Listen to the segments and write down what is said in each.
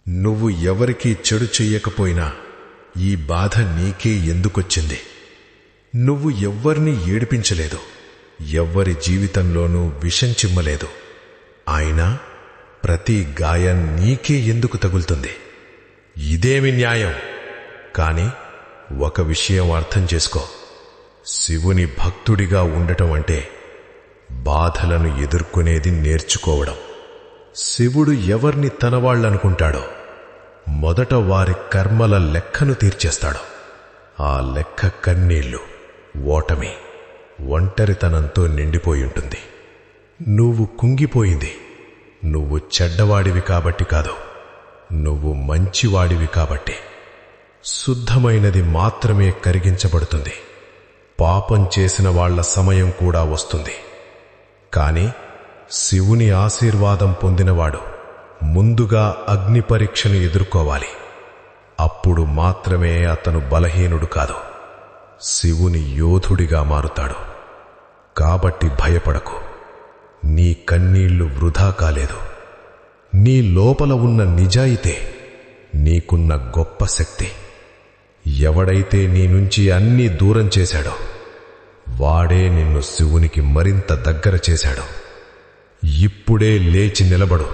నువ్వు ఎవరికీ చెడు చెయ్యకపోయినా ఈ బాధ నీకే ఎందుకొచ్చింది? నువ్వు ఎవ్వర్నీ ఏడిపించలేదు, ఎవ్వరి జీవితంలోనూ విషం చిమ్మలేదు. అయినా ప్రతి గాయం నీకే ఎందుకు తగులుతుంది? ఇదేమి న్యాయం? కాని ఒక విషయం అర్థం చేసుకో. శివుని భక్తుడిగా ఉండటం అంటే బాధలను ఎదుర్కొనేది నేర్చుకోవడం. శివుడు ఎవర్ని తనవాళ్లనుకుంటాడో మొదట వారి కర్మల లెక్కను తీర్చేస్తాడు. ఆ లెక్క కన్నీళ్లు, ఓటమి, ఒంటరితనంతో నిండిపోయుంటుంది. నువ్వు కుంగిపోయింది నువ్వు చెడ్డవాడివి కాబట్టి కాదు, నువ్వు మంచివాడివి కాబట్టి. శుద్ధమైనది మాత్రమే కరిగించబడుతుంది. పాపం చేసిన వాళ్ల సమయం కూడా వస్తుంది. కాని శివుని ఆశీర్వాదం పొందినవాడు ముందుగా అగ్ని పరీక్షను ఎదుర్కోవాలి. అప్పుడు మాత్రమే అతను బలహీనుడు కాదు, శివుని యోధుడిగా మారుతాడు. కాబట్టి భయపడకు. నీ కన్నీళ్లు వృధా కాలేదు. నీ లోపల ఉన్న నిజాయితే నీకున్న గొప్ప శక్తి. ఎవడైతే నీ నుంచి అన్నీ దూరం చేశాడో వాడే నిన్ను శివునికి మరింత దగ్గర చేశాడు. ఇప్పుడే లేచి నిలబడు.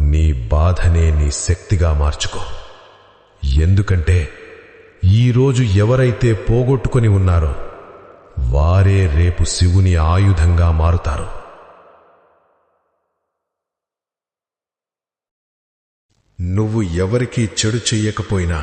నీ బాధనే నీ శక్తిగా మార్చుకో. ఎందుకంటే ఈరోజు ఎవరైతే పోగొట్టుకొని ఉన్నారో వారే రేపు శివుని ఆయుధంగా మారుతారు. నువ్వు ఎవరికీ చెడు చెయ్యకపోయినా